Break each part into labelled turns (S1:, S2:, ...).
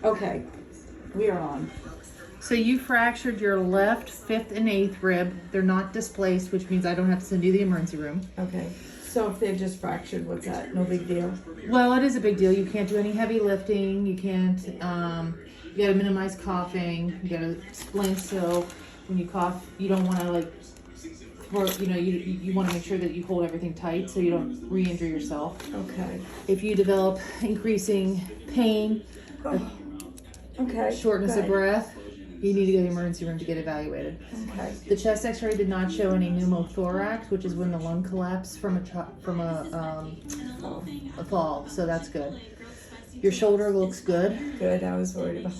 S1: Okay, we are on.
S2: So you fractured your left 5th and 8th rib. They're not displaced, which means I don't have to send you to the emergency room.
S1: Okay, so if they're just fractured, what's that? No big deal?
S2: Well, it is a big deal. You can't do any heavy lifting. You can't, you gotta minimize coughing. You gotta splint, so when you cough, you don't wanna you wanna make sure that you hold everything tight so you don't re-injure yourself.
S1: Okay.
S2: If you develop increasing pain,
S1: Okay.
S2: shortness of breath, you need to go to the emergency room to get evaluated.
S1: Okay.
S2: The chest X-ray did not show any pneumothorax, which is when the lung collapsed from a fall. So that's good. Your shoulder looks good.
S1: Good. I was worried about.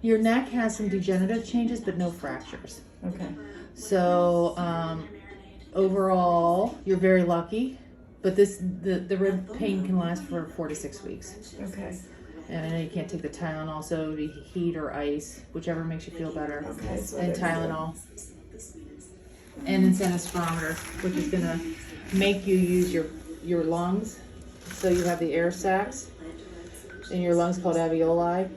S2: Your neck has some degenerative changes, but no fractures.
S1: Okay.
S2: So overall, you're very lucky. But the rib pain can last for 4 to 6 weeks.
S1: Okay.
S2: And I know you can't take the Tylenol, so the heat or ice, whichever makes you feel better.
S1: Okay. So
S2: And Tylenol. And incentive spirometer, which is gonna make you use your lungs. So you have the air sacs in your lungs called alveoli.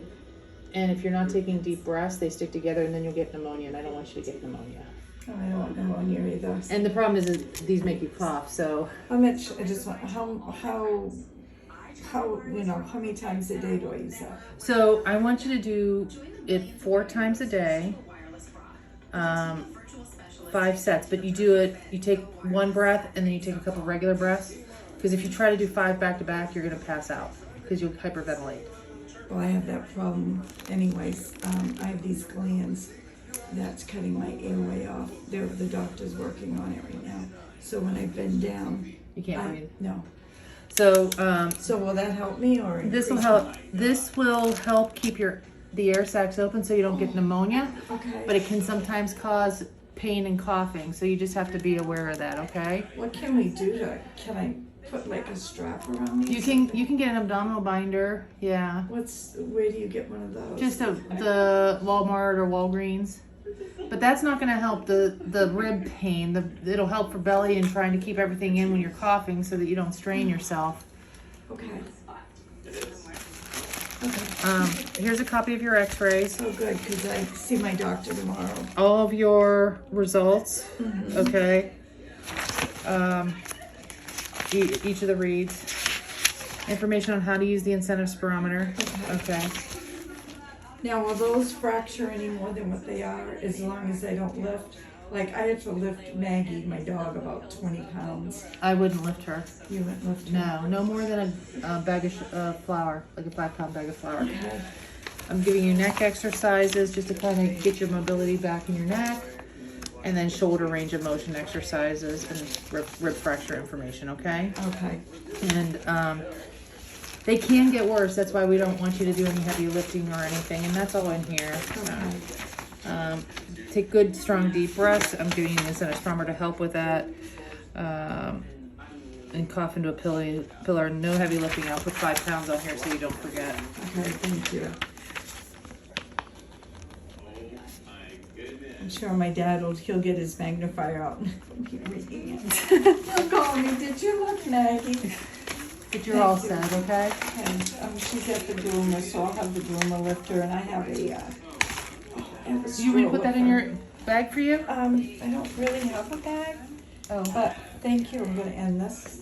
S2: And if you're not taking deep breaths, they stick together and then you'll get pneumonia. And I don't want you to get pneumonia.
S1: Oh, I don't want pneumonia either.
S2: And the problem is these make you cough, so.
S1: How much? I just want how many times a day do I use that?
S2: So I want you to do it 4 times a day, 5 sets, but you take 1 breath and then you take a couple regular breaths, because if you try to do 5 back to back, you're gonna pass out because you'll hyperventilate.
S1: Well, I have that problem anyways. I have these glands that's cutting my airway off. The doctor's working on it right now. So when I bend down,
S2: You can't breathe.
S1: No.
S2: So
S1: So will that help me or
S2: this will
S1: increase
S2: help.
S1: it?
S2: This will help keep the air sacs open so you don't get pneumonia.
S1: Okay.
S2: But it can sometimes cause pain and coughing, so you just have to be aware of that. Okay.
S1: What can we do to? Can I put like a strap around me?
S2: You can get an abdominal binder. Yeah.
S1: Where do you get one of those?
S2: Just the Walmart or Walgreens. But that's not going to help the rib pain. It'll help for belly and trying to keep everything in when you're coughing so that you don't strain yourself.
S1: Okay.
S2: Here's a copy of your x-rays.
S1: Oh, good, because I see my doctor tomorrow.
S2: All of your results.
S1: Mm-hmm.
S2: Okay. Each of the reads. Information on how to use the incentive spirometer. Okay.
S1: Now, will those fracture any more than what they are as long as I don't lift? Like, I have to lift Maggie, my dog, about 20 pounds.
S2: I wouldn't lift her.
S1: You wouldn't lift her?
S2: No more than a bag of flour, like a 5-pound bag of flour.
S1: Okay.
S2: I'm giving you neck exercises just to kind of get your mobility back in your neck, and then shoulder range of motion exercises and rib fracture information, okay?
S1: Okay.
S2: And they can get worse. That's why we don't want you to do any heavy lifting or anything, and that's all in here.
S1: Okay.
S2: Take good, strong, deep breaths. I'm giving you an incentive spirometer to help with that. And cough into a pillar. No heavy lifting. I'll put 5 pounds on here so you don't forget.
S1: Okay, thank you. I'm sure my dad he'll get his magnifier out and keep reading it. He'll call me, did you look, Maggie?
S2: But you're all set, okay?
S1: And she's at the groomer, so I'll have the groomer lift her, and I have a
S2: Do you want me to put that in your bag for you?
S1: I don't really have a bag,
S2: Oh.
S1: but thank you. I'm going to end this.